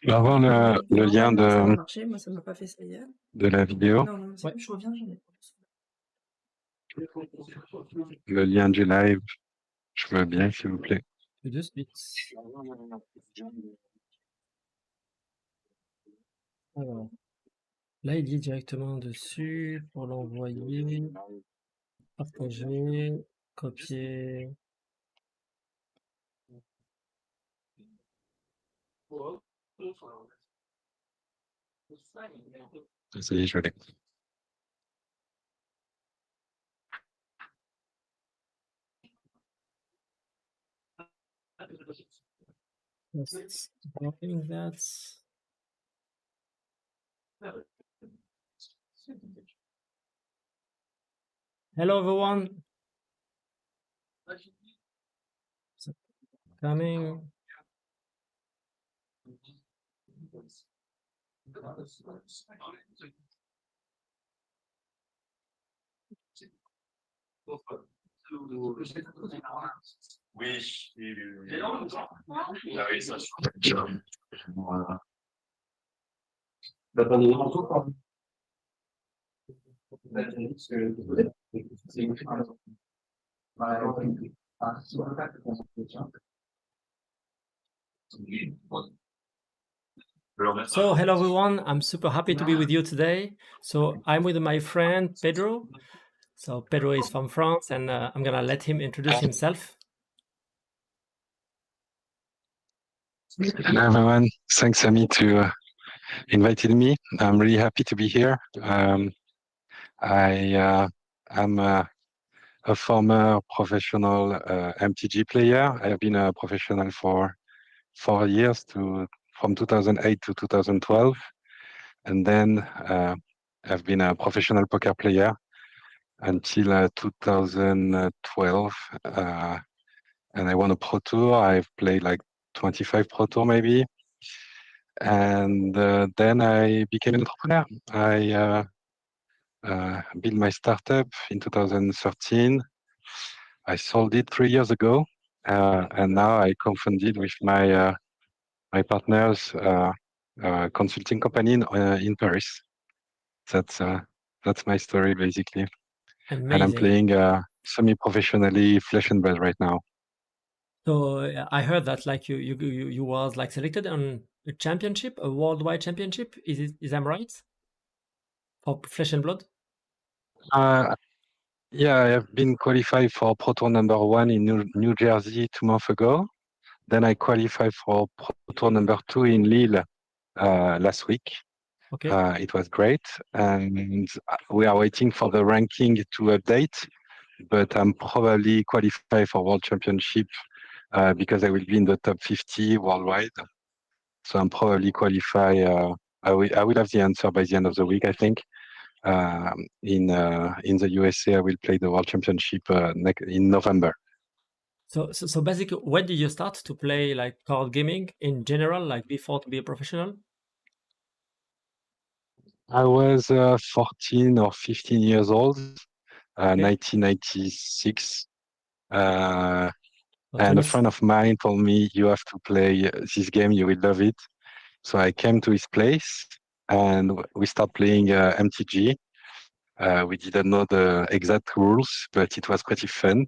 Tu vas avoir le lien Ça a marché, moi ça m'a pas fait ça hier. de la vidéo, Non, non, c'est je reviens, j'en ai le lien du live. Je veux bien, s'il vous plaît. De suite. Alors, là, il est directement dessus pour l'envoyer, partager, copier. Ça y est, je l'ai. Just copying that. Hello, everyone. Coming. Voilà. So, hello everyone. I'm super happy to be with you today. So, I'm with my friend Pedro. So, Pedro is from France, and I'm gonna let him introduce himself. Hello, everyone. Thanks, Sami, to inviting me. I'm really happy to be here. I am a former professional MTG player. I have been a professional for 4 years, from 2008 to 2012. And then I've been a professional poker player until 2012. And I won a Pro Tour. I've played like 25 Pro Tour maybe. And then I became an entrepreneur. I built my startup in 2013. I sold it 3 years ago. And now I co-founded with my partners a consulting company in Paris. That's my story basically. Amazing. And I'm playing semi-professionally Flesh and Blood right now. So I heard that like you was like selected on a championship, a worldwide championship. Is that right? For Flesh and Blood? Yeah, I have been qualified for Pro Tour number 1 in New Jersey 2 months ago. Then I qualified for Pro Tour number 2 in Lille last week. Okay. It was great, and we are waiting for the ranking to update. But I'm probably qualified for World Championship because I will be in the top 50 worldwide. So I'm probably qualified. I will have the answer by the end of the week, I think. In the USA, I will play the World Championship in November. So basically, when did you start to play like card gaming in general, like before to be a professional? I was 14 or 15 years old, 1996. And a friend of mine told me, you have to play this game, you will love it. So I came to his place and we started playing MTG. We didn't know the exact rules, but it was pretty fun.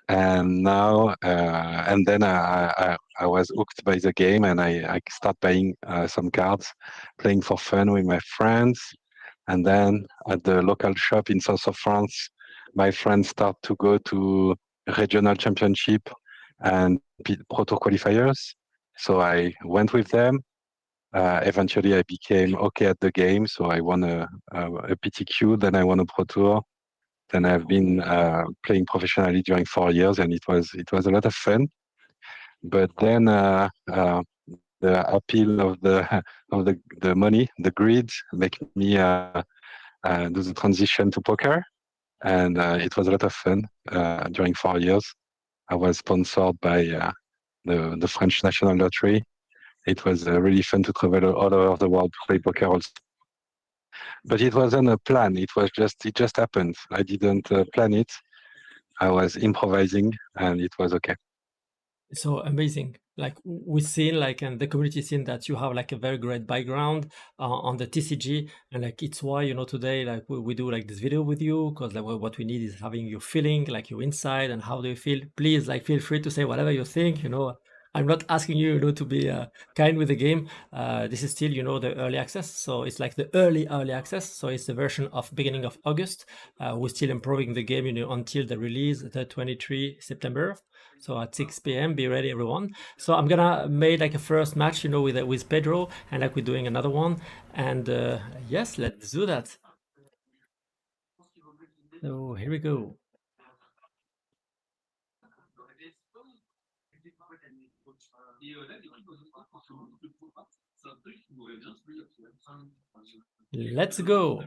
And now, and then I was hooked by the game, and I started buying some cards, playing for fun with my friends. And then at the local shop in south of France, my friends start to go to regional championship and Pro Tour qualifiers. So I went with them. Eventually, I became okay at the game. So I won a PTQ, then I won a Pro Tour. Then I've been playing professionally during 4 years, and it was a lot of fun. But then the appeal of the money, the greed, make me do the transition to poker, and it was a lot of fun during 4 years. I was sponsored by the French National Lottery. It was really fun to travel all over the world to play poker also. But it wasn't a plan. It just happened. I didn't plan it. I was improvising, and it was okay. So amazing. like we've seen like and the community seen that you have like a very great background on the TCG, and like it's why today like we do like this video with you, because like what we need is having you feeling like you inside and how do you feel. Please like feel free to say whatever you think. I'm not asking you, to be kind with the game. This is still the early access, so it's like the early access, so it's the version of beginning of August. We're still improving the game until the release the 23 September. So at 6 p.m. be ready, everyone. So I'm gonna make like a first match, with Pedro, and like we're doing another one. And yes, let's do that. So here we go. Let's go.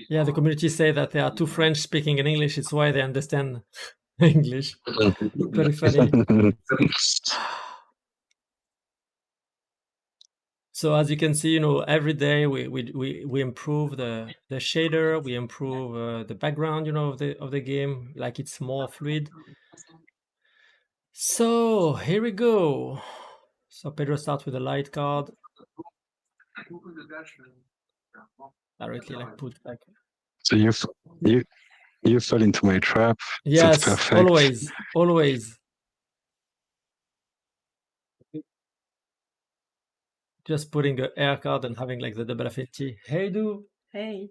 Yeah, the community say that there are two French speaking in English. It's why they understand English. Very funny. So as you can see, every day we improve the shader, we improve the background, of the game, like it's more fluid. So here we go. So Pedro starts with a light card. Directly like put back. So you fell into my trap. Yes, That's perfect. always. Just putting a air card and having like the double affinity. Hey, do. Hey.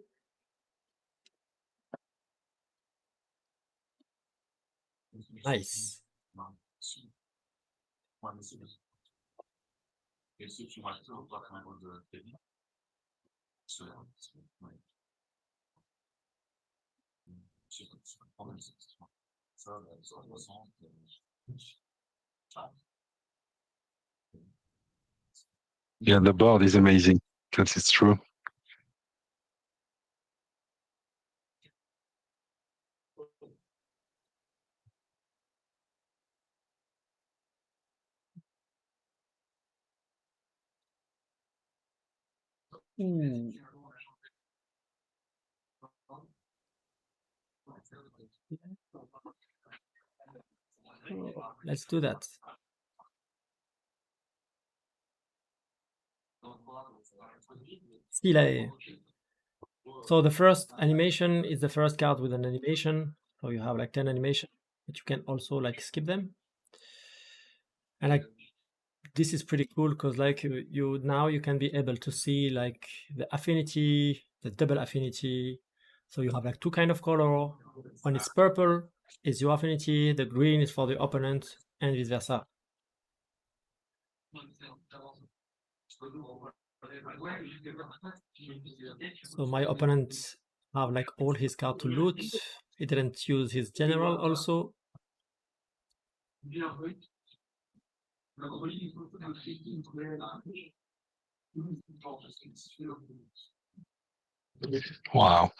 Nice. Yeah, the board is amazing. Because it's true. Let's do that. Stile. So the first animation is the first card with an animation. So you have like 10 animation, but you can also like skip them. And like this is pretty cool because like you now you can be able to see like the affinity, the double affinity. So you have like two kind of color. When it's purple is your affinity, the green is for the opponent, and vice versa. So my opponent have like all his card to loot. He didn't use his general also. Wow.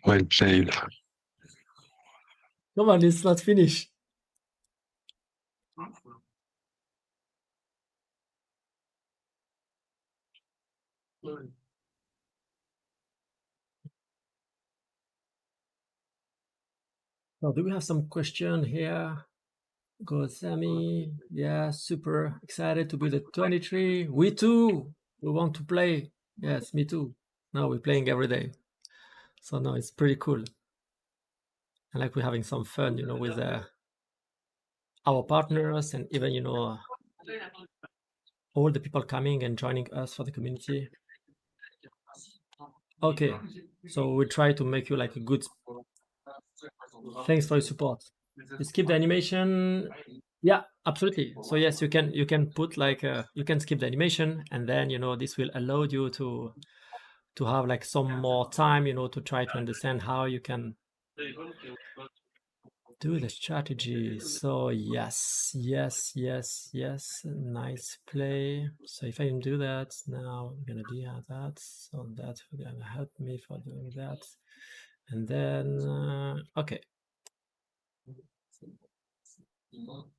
Well played. Come on, it's not finished. So do we have some question here? Go Sammy. Yeah, super excited to be the 23. We too. We want to play. Yes, me too. No, we're playing every day. So no, it's pretty cool. And like we're having some fun, with our partners and even, all the people coming and joining us for the community. Okay, so we try to make you like a good. Thanks for your support. You skip the animation. Yeah, absolutely. So yes, you can put like you can skip the animation, and then this will allow you to have like some more time, to try to understand how you can do the strategy. So yes, nice play. So if I can do that now, I'm gonna do that. So that's gonna help me for doing that. And then okay. Okay.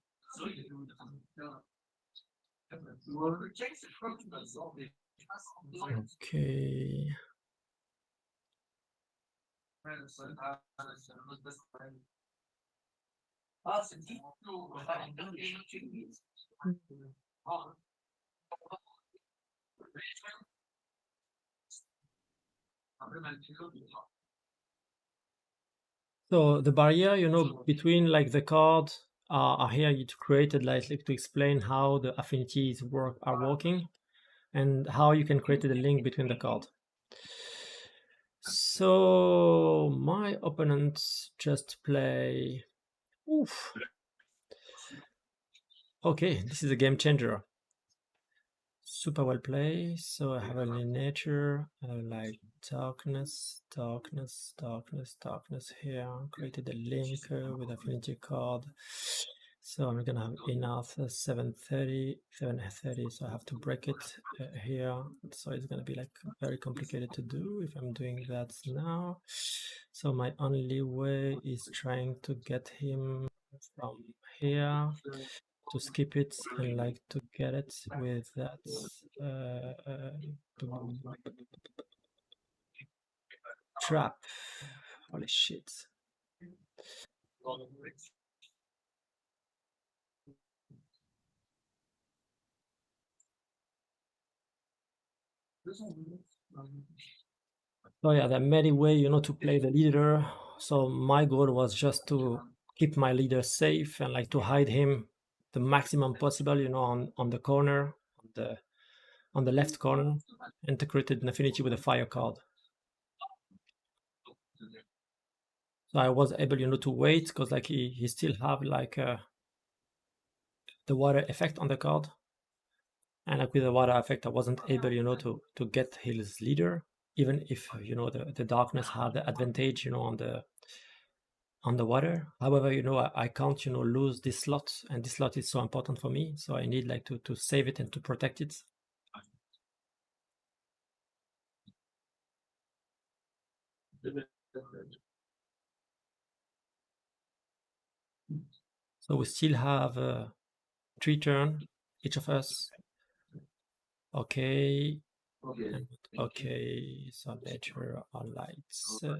So the barrier, between like the card are here to created like to explain how the affinities are working and how you can create a link between the card. So my opponents just play. Oof. Okay, this is a game changer. Super well played. So I have a nature, like darkness here. Created a link with affinity card. So I'm gonna have enough 730, so I have to break it here. So it's gonna be like very complicated to do if I'm doing that now. So my only way is trying to get him from here to skip it and like to get it with that trap. Holy shit. So yeah, there are many ways, to play the leader. So my goal was just to keep my leader safe and like to hide him the maximum possible, on the corner, on the left corner, and to create an affinity with a fire card. So I was able, to wait because like he still have like the water effect on the card. And like with the water effect, I wasn't able, to get his leader, even if the darkness had the advantage, on the water. However, I can't, lose this slot, and this slot is so important for me. So I need like to save it and to protect it. So we still have 3 turns, each of us. Okay. Okay, so nature or lights. So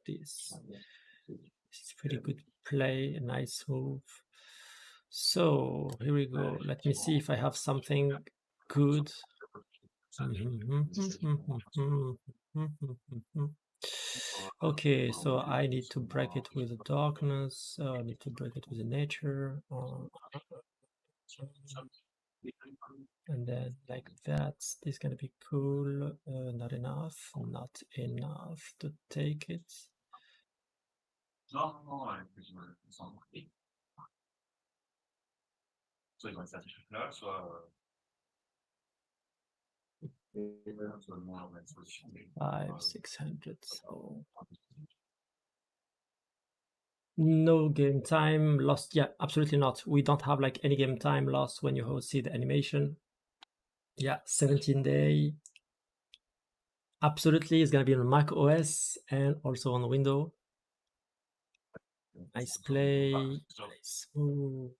this is pretty good play, a nice move. So here we go. Let me see if I have something good. Okay, so I need to break it with the darkness. I need to break it with the nature. And then like that, this is gonna be cool. Not enough to take it. Five, 600. So no game time lost. Yeah, absolutely not. We don't have like any game time lost when you see the animation. Yeah, 17 day. Absolutely, it's gonna be on Mac OS and also on Windows. Nice play. Nice move.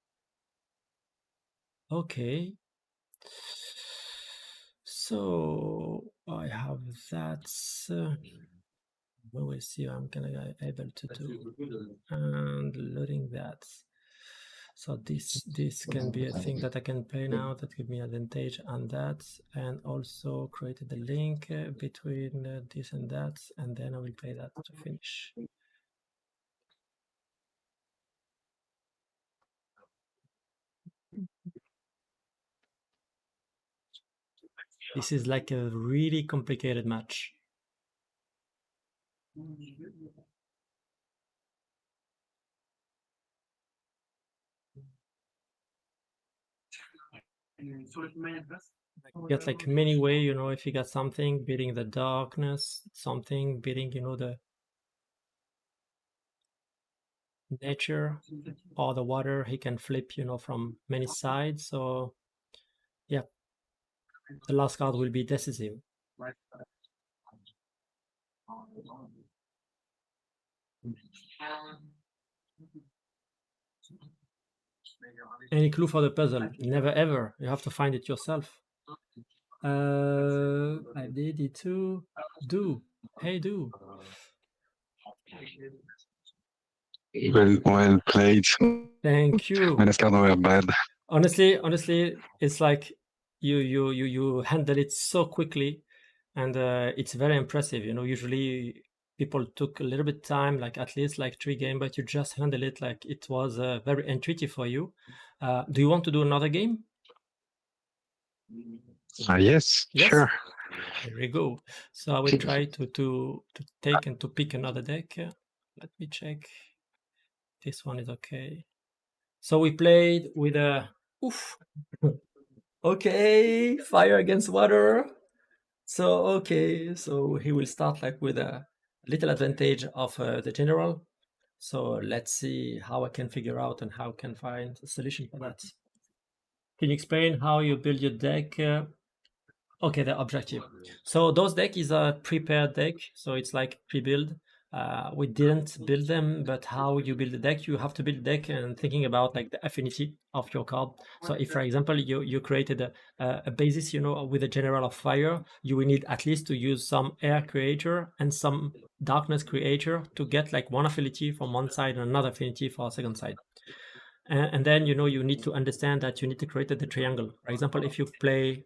Okay. So I have that. We will see what I'm gonna be able to do. And loading that. So this can be a thing that I can play now that give me advantage on that, and also created a link between this and that, and then I will play that to finish. This is like a really complicated match. Get like many way, if you got something beating the darkness, something beating, the nature or the water, he can flip, from many sides. So yeah, the last card will be decisive. Any clue for the puzzle? Never ever. You have to find it yourself. I did it too. Do. Hey, do. Well played. Thank you. My last card were bad. Honestly, it's like you handle it so quickly, and it's very impressive. Usually people took a little bit time, like at least like 3 games, but you just handle it like it was very intuitive for you. Do you want to do another game? Yes, Yes? sure. Here we go. So I will try to take and to pick another deck. Let me check. This one is okay. So we played with a oof. Okay, fire against water. So okay, so he will start like with a little advantage of the general. So let's see how I can figure out and how I can find a solution for that. Can you explain how you build your deck? Okay, the objective. So those deck is a prepared deck, so it's like pre-build. We didn't build them, but how you build a deck, you have to build a deck and thinking about like the affinity of your card. So if, for example, you created a basis, with a general of fire, you will need at least to use some air creator and some darkness creator to get like one affinity from one side and another affinity for a second side. And then you need to understand that you need to create the triangle. For example, if you play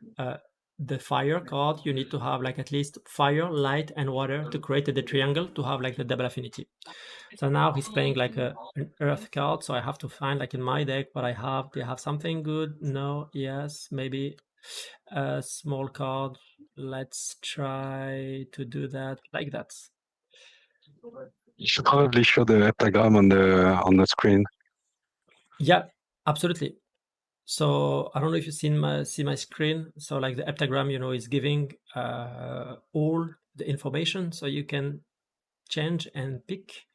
the fire card, you need to have like at least fire, light, and water to create the triangle to have like the double affinity. So now he's playing like an earth card, so I have to find like in my deck what I have. Do I have something good? No. Yes, maybe a small card. Let's try to do that like that. You should probably show the heptagram on the screen. Yeah, absolutely. So I don't know if you see my screen. So like the heptagram, is giving all the information, so you can change and pick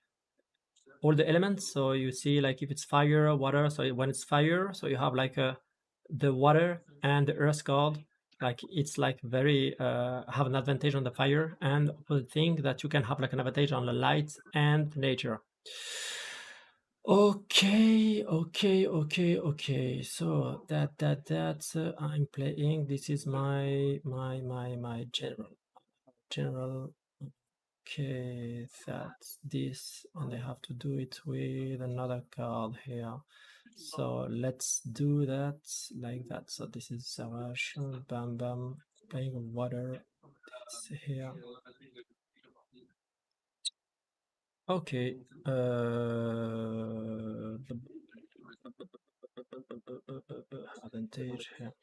all the elements. So you see like if it's fire, water. So when it's fire, so you have like the water and the earth card. Like it's like very have an advantage on the fire, and the thing that you can have like an advantage on the light and nature. Okay. So that's I'm playing. This is my general. Okay, that's this, and I have to do it with another card here. So let's do that like that. So this is Savation, bam bam, playing water. This here. Okay. Advantage here.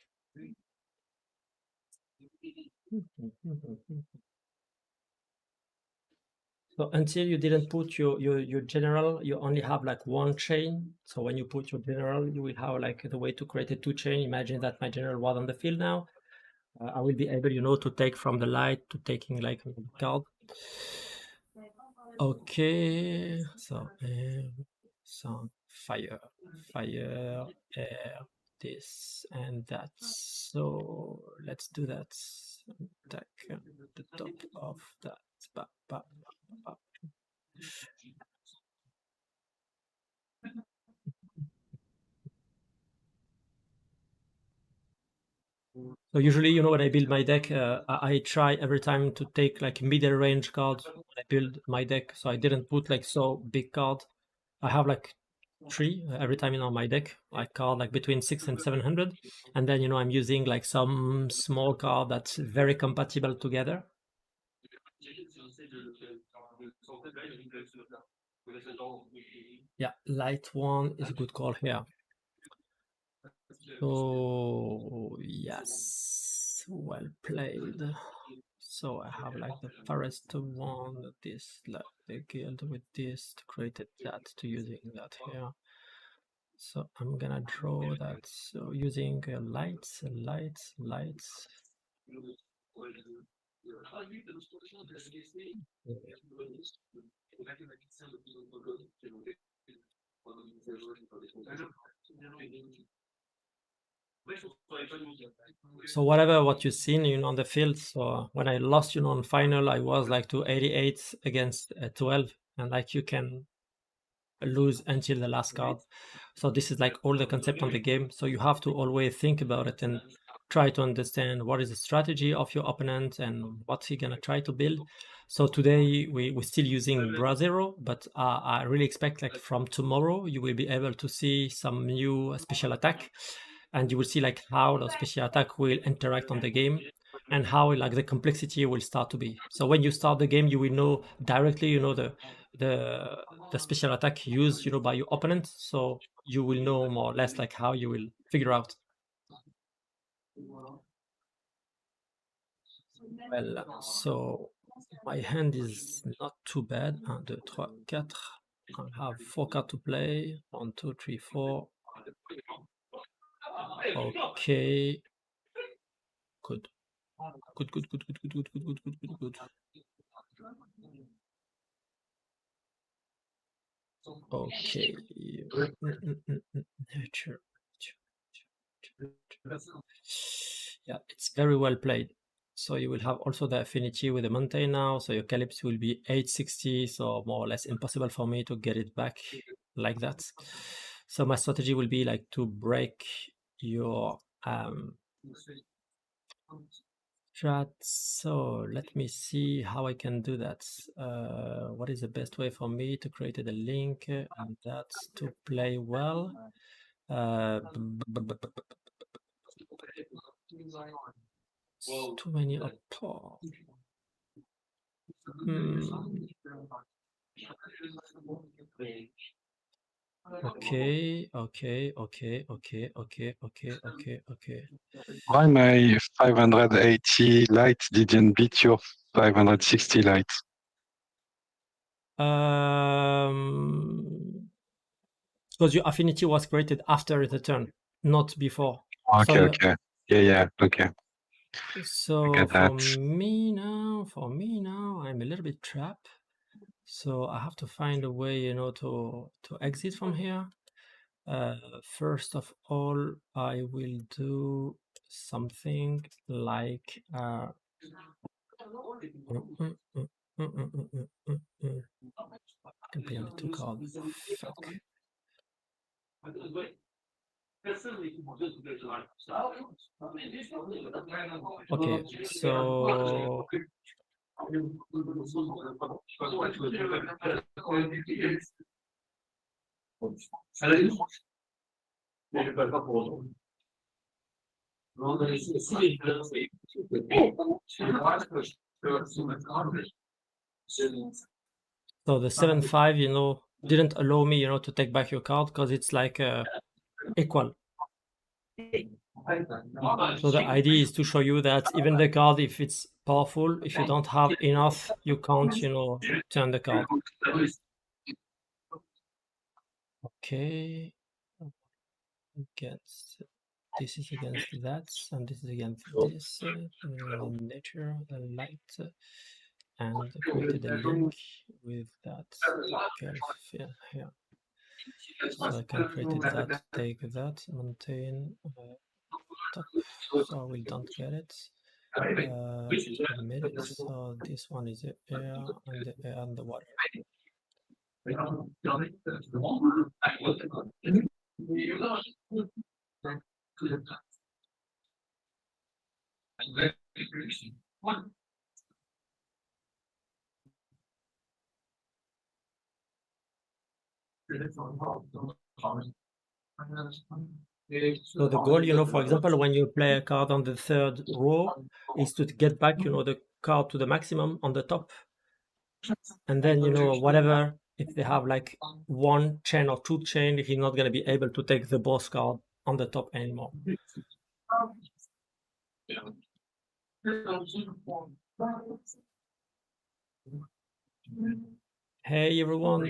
So until you didn't put your general, you only have like one chain. So when you put your general, you will have like the way to create a 2 chain. Imagine that my general was on the field now. I will be able, to take from the light to taking like a card. Okay, so fire, air, this and that. So let's do that. Attack the top of that. Ba, ba, ba, ba. So usually, when I build my deck, I try every time to take like middle range cards when I build my deck. So I didn't put like so big cards. I have like 3 every time on my deck. I card like between 600 and 700, and then I'm using like some small card that's very compatible together. Yeah, light one is a good call here. So yes, well played. So I have like the forest one, this like the guild with this to create that to using that here. So I'm gonna draw that. So using lights. So whatever what you've seen, on the field. So when I lost, on final, I was like to 88 against 12, and like you can lose until the last card. So this is like all the concept on the game. So you have to always think about it and try to understand what is the strategy of your opponent and what's he gonna try to build. So today we're still using Brazero, but I really expect like from tomorrow you will be able to see some new special attack, and you will see like how the special attack will interact on the game and how like the complexity will start to be. So when you start the game, you will know directly, you know, the special attack used, you know, by your opponent. So you will know more or less like how you will figure out. Well, so my hand is not too bad. 1, 2, 3, 4. I have 4 cards to play. 1, 2, 3, 4. Okay. Good. Good. Okay. Nature. Yeah, it's very well played. So you will have also the affinity with the mountain now. So your calypso will be 860, so more or less impossible for me to get it back like that. So my strategy will be like to break your strat. So let me see how I can do that. What is the best way for me to create a link and that's to play well? Too many apart. Okay. Why my 580 light didn't beat your 560 light? Because your affinity was created after the turn, not before. Okay. Yeah. Okay. So for me now, I'm a little bit trapped. So I have to find a way, you know, to exit from here. First of all, I will do something like can play on the 2 card. Fuck. Okay, so so the 7/5, you know, didn't allow me, you know, to take back your card because it's like equal. So the idea is to show you that even the card, if it's powerful, if you don't have enough, you can't, you know, turn the card. Okay. Against this is against that, and this is against this. Nature, the light, and created a link with that here. So I can create that, take that, maintain top, so I will don't get it. Admit it. So this one is the air and the water. So the goal, you know, for example, when you play a card on the 3rd row, is to get back, you know, the card to the maximum on the top. And then, you know, whatever, if they have like 1 chain or 2 chain, he's not going to be able to take the boss card on the top anymore. Hey, everyone.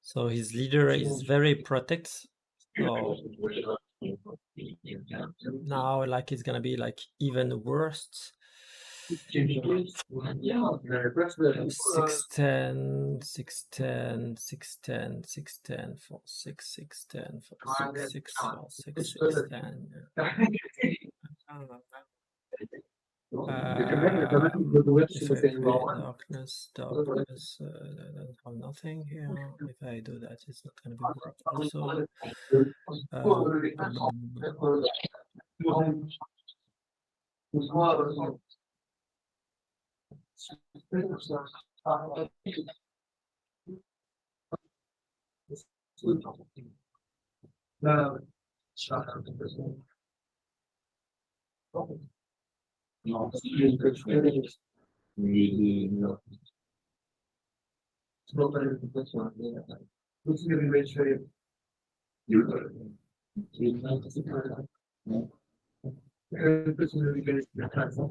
So his leader is very protect. So now like it's gonna be like even worse. 610, 610, 610, 610, 4, 6, 610, 4, 6, 6, 4, 6, 610. If I play darkness, darkness, I don't have nothing here. If I do that, it's not gonna be work also.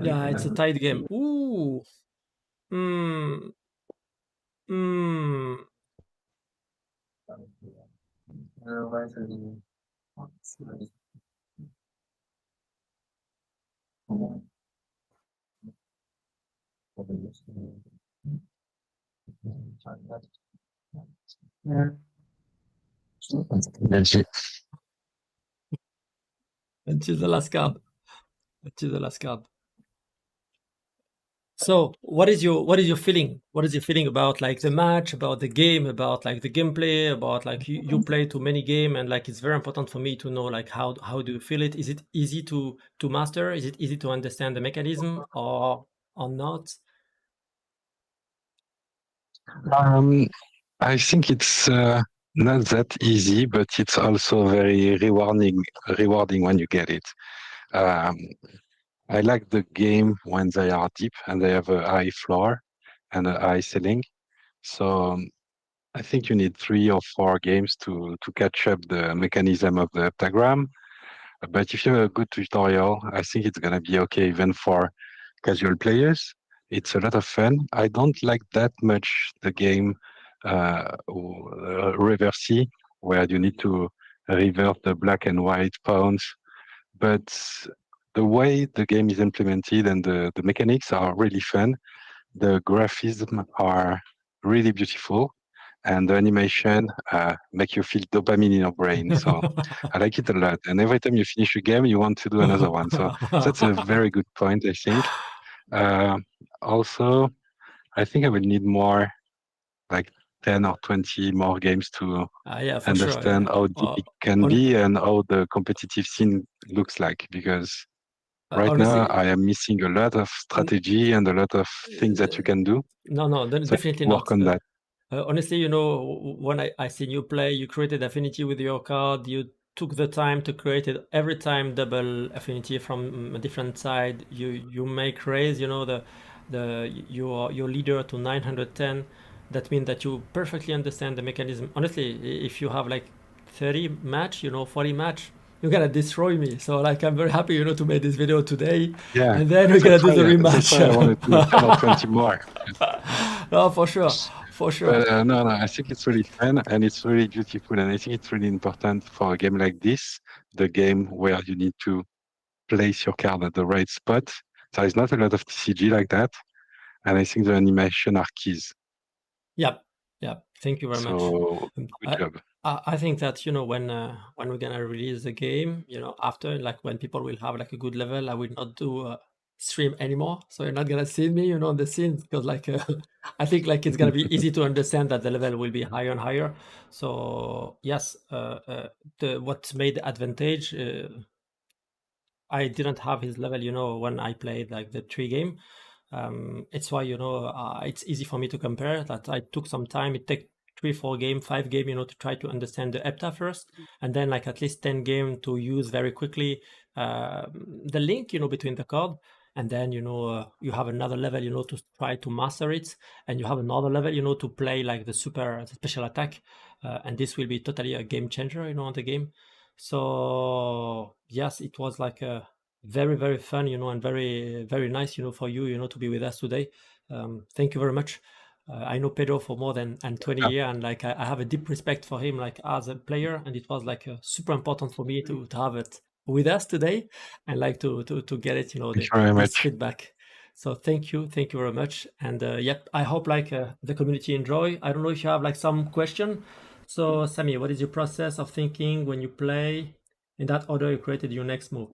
Yeah, it's a tight game. Ooh. Hmm. Hmm. And choose the last card. Choose the last card. So what is your feeling? What is your feeling about like the match, about the game, about like the gameplay, about like you play too many game, and like it's very important for me to know like how do you feel it? Is it easy to master? Is it easy to understand the mechanism or not? I think it's not that easy, but it's also very rewarding when you get it. Um, I like the game when they are deep and they have a high floor and a high ceiling. So I think you need 3 or 4 games to catch up the mechanism of the heptagram. But if you have a good tutorial, I think it's gonna be okay even for casual players. It's a lot of fun. I don't like that much the game reversey, where you need to revert the black and white pawns. But the way the game is implemented and the mechanics are really fun. The graphisms are really beautiful, and the animation make you feel dopamine in your brain. So I like it a lot. And every time you finish a game, you want to do another one. So that's a very good point, I think. Also, I think I will need more, like 10 or 20 more games to Yeah, for sure. understand Yeah. how deep it can be and how the competitive scene looks like. Because right honestly, now, I am missing a lot of strategy and a lot of things that you can do. No, So definitely work not. on that. Honestly, you know, when I seen you play, you created affinity with your card. You took the time to create it every time double affinity from a different side. You make raise, you know, your leader to 910. That means that you perfectly understand the mechanism. Honestly, if you have like 30 match, you know, 40 match, you're gonna destroy me. So like I'm very happy, you know, to make this video today. Yeah. And then we're gonna do the rematch. That's why I want to do 10 or 20 more. No, for sure. For sure. But no, I think it's really fun and it's really beautiful. And I think it's really important for a game like this, the game where you need to place your card at the right spot. There is not a lot of TCG like that. And I think the animation are keys. Yep. Thank you very much. So good job. I think that, you know, when we're gonna release the game, you know, after like when people will have like a good level, I will not do stream anymore. So you're not gonna see me, you know, on the scene because like I think like it's gonna be easy to understand that the level will be higher and higher. So yes, what made the advantage. I didn't have his level, you know, when I played like the 3 game. It's why, you know, it's easy for me to compare that I took some time. It take 3, 4 game, 5 game, you know, to try to understand the hepta first, and then like at least 10 game to use very quickly the link, you know, between the card. And then, you know, you have another level, you know, to try to master it. And you have another level, you know, to play like the special attack. And this will be totally a game changer, you know, on the game. So yes, it was like a very, very fun, you know, and very, very nice, you know, for you, you know, to be with us today. Thank you very much. I know Pedro for more than 20 years, and like I have a deep respect for him, like as a player, and it was like super important for me to have it with us today and like to get it, Thank you very this much. feedback. So thank you very much. And yep, I hope like the community enjoy. I don't know if you have like some question. So Sammy, what is your process of thinking when you play? In that order you created your next move.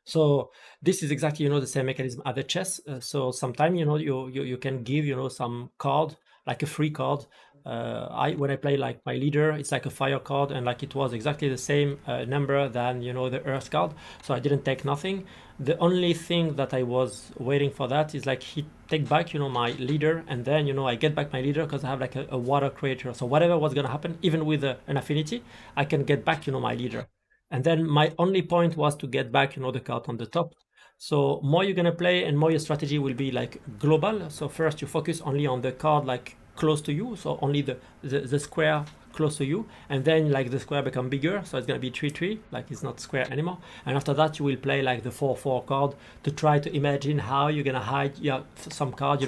So this is exactly the same mechanism as the chess. So sometimes you can give some card, like a free card. When I play like my leader, it's like a fire card, and like it was exactly the same number than the earth card. So I didn't take nothing. The only thing that I was waiting for that is like he take back my leader, and then I get back my leader because I have like a water creator. So whatever was gonna happen, even with an affinity, I can get back my leader. And then my only point was to get back the card on the top. So more you're gonna play and more your strategy will be like global. So first you focus only on the card like close to you, so only the square close to you, and then like the square become bigger, so it's gonna be 3-3, like it's not square anymore. And after that you will play like the 4-4 card to try to imagine how you're gonna hide some card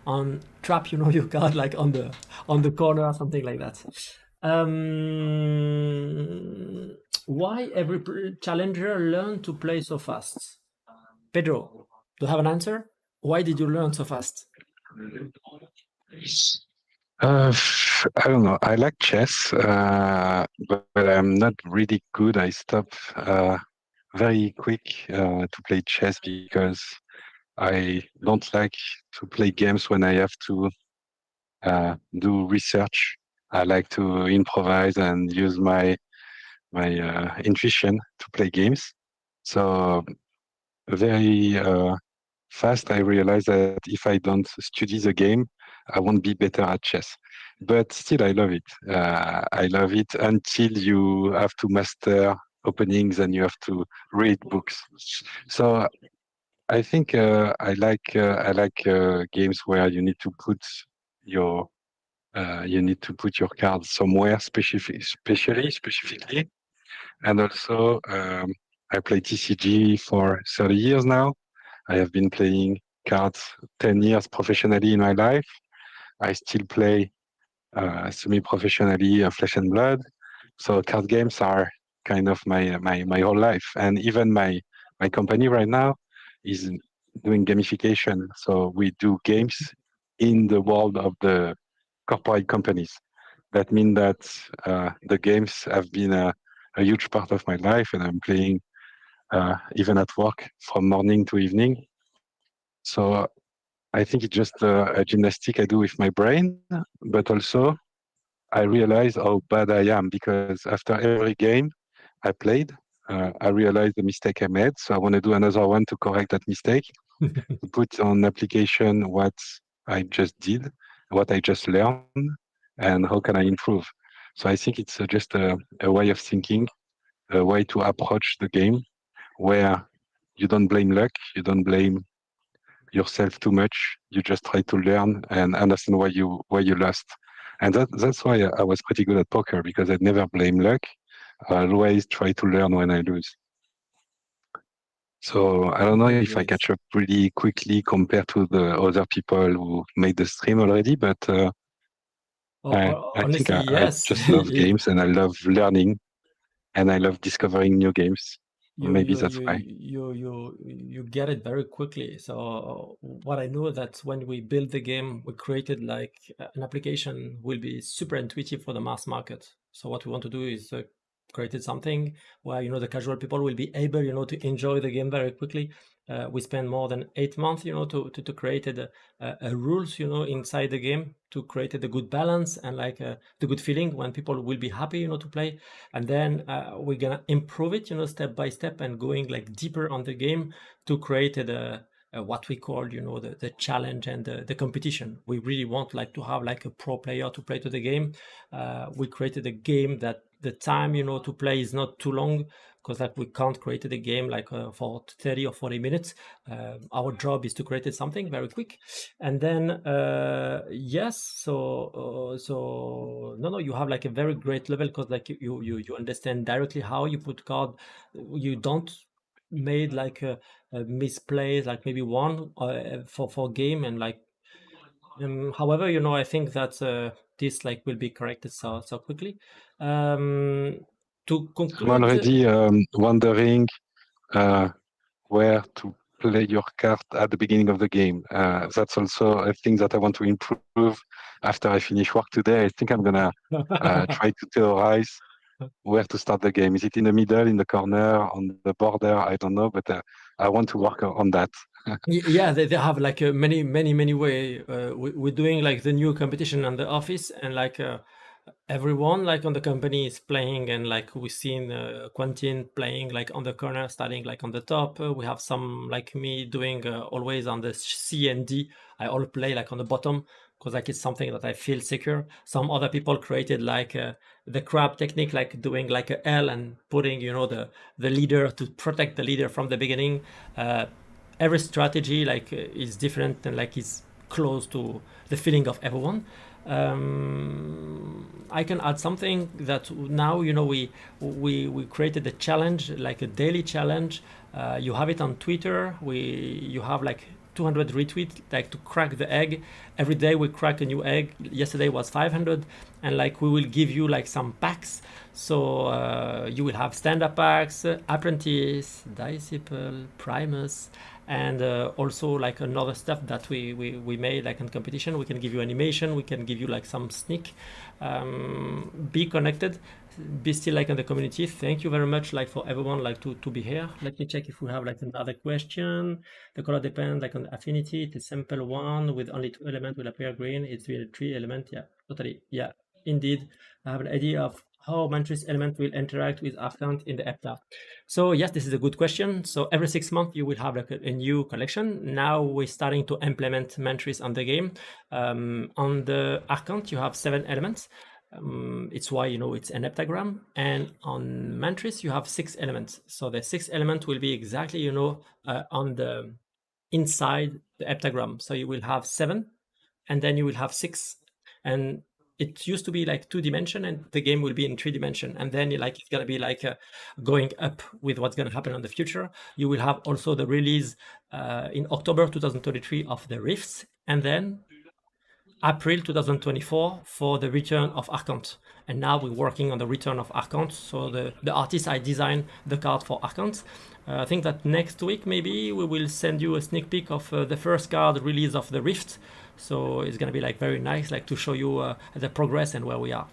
on trap your card like on the corner or something like that. Why every challenger learn to play so fast? Pedro, do you have an answer? Why did you learn so fast? I don't know. I like chess, but I'm not really good. I stop very quick to play chess because I don't like to play games when I have to do research. I like to improvise and use my intuition to play games. So very fast, I realized that if I don't study the game, I won't be better at chess. But still, I love it. I love it until you have to master openings and you have to read books. So I think I like games where you need to put your cards somewhere specifically. And also, I play TCG for 30 years now. I have been playing cards 10 years professionally in my life. I still play semi-professionally Flesh and Blood. So card games are kind of my whole life. And even my company right now is doing gamification. So we do games in the world of the corporate companies. That means that the games have been a huge part of my life, and I'm playing even at work from morning to evening. So I think it's just a gymnastic I do with my brain, but also I realize how bad I am because after every game I played, I realized the mistake I made. So I want to do another one to correct that mistake, to put on application what I just did, what I just learned, and how can I improve. So I think it's just a way of thinking, a way to approach the game where you don't blame luck, you don't blame yourself too much. You just try to learn and understand why you lost. And that's why I was pretty good at poker because I never blame luck. I always try to learn when I lose. So I don't know Okay, if I great. catch up pretty quickly compared to the other people who made the stream already, but I think Honestly, I yes. just love games and I love learning and I love discovering new games. you Maybe you that's you why. you get it very quickly. So what I know that when we build the game, we created like an application will be super intuitive for the mass market. So what we want to do is created something where the casual people will be able to enjoy the game very quickly. We spend more than 8 months to create a rules inside the game to create the good balance and like the good feeling when people will be happy to play. And then we're gonna improve it step by step and going like deeper on the game to create what we call the challenge and the competition. We really want like to have like a pro player to play to the game. We created a game that the time to play is not too long because like we can't create the game like for 30 or 40 minutes. Our job is to create something very quick. And then yes, so no, you have like a very great level because like you understand directly how you put card. You don't made like a misplays like maybe one for game. And like however I think that this like will be corrected so quickly. To I'm conclude, already wondering where to play your card at the beginning of the game. That's also a thing that I want to improve after I finish work today. I think I'm gonna try to theorize where to start the game. Is it in the middle, in the corner, on the border? I don't know, but I want to work on that. yeah, they have like many way. We're doing like the new competition on the office, and like everyone like on the company is playing, and like we've seen Quentin playing like on the corner, starting like on the top. We have some like me doing always on the C and D. I all play like on the bottom because like it's something that I feel secure. Some other people created like the crab technique, like doing like a L and putting the leader to protect the leader from the beginning. Every strategy like is different and like is close to the feeling of everyone. I can add something that now we created a challenge, like a daily challenge. You have it on Twitter. You have like 200 retweets, like to crack the egg. Every day we crack a new egg. Yesterday was 500, and like we will give you like some packs. So you will have stand-up packs, apprentice, disciple, primus, and also like another stuff that we made like in competition. We can give you animation, we can give you like some sneak. Be connected, be still like in the community. Thank you very much like for everyone like to be here. Let me check if we have like another question. The color depends like on the affinity. It's a simple one with only 2 elements will appear green. It's really 3 elements. Yeah, totally. Yeah, indeed. I have an idea of how Mantris element will interact with Archant in the EPTA. So yes, this is a good question. So every 6 months you will have like a new collection. Now we're starting to implement Mantris on the game. On the Archant you have 7 elements. It's why it's an heptagram, and on Mantris you have 6 elements. So the 6 element will be exactly on the inside the heptagram. So you will have 7, and then you will have 6, and it used to be like 2 dimension, and the game will be in 3 dimension, and then it's gonna be like going up with what's gonna happen in the future. You will have also the release in October 2023 of the Rifts, and then April 2024 for the return of Archant. And now we're working on the return of Archant. So the artist I designed the card for Archant. I think that next week maybe we will send you a sneak peek of the first card release of the Rift. So it's gonna be like very nice, like to show you the progress and where we are.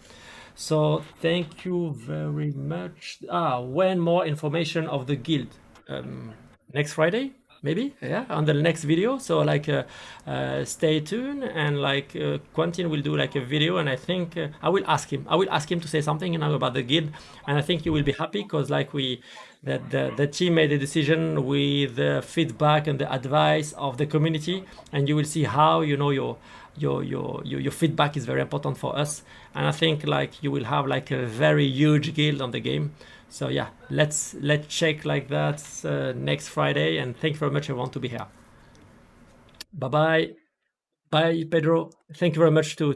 So thank you very much. When more information of the guild? Next Friday? Maybe, yeah, on the next video. So like stay tuned, and like Quentin will do like a video, and I think I will ask him to say something about the guild, and I think you will be happy because like the team made a decision with the feedback and the advice of the community, and you will see how your feedback is very important for us, and I think like you will have like a very huge guild on the game. So yeah, let's check like that next Friday, and thank you very much. I want to be here. Bye bye, Pedro. Thank you very much to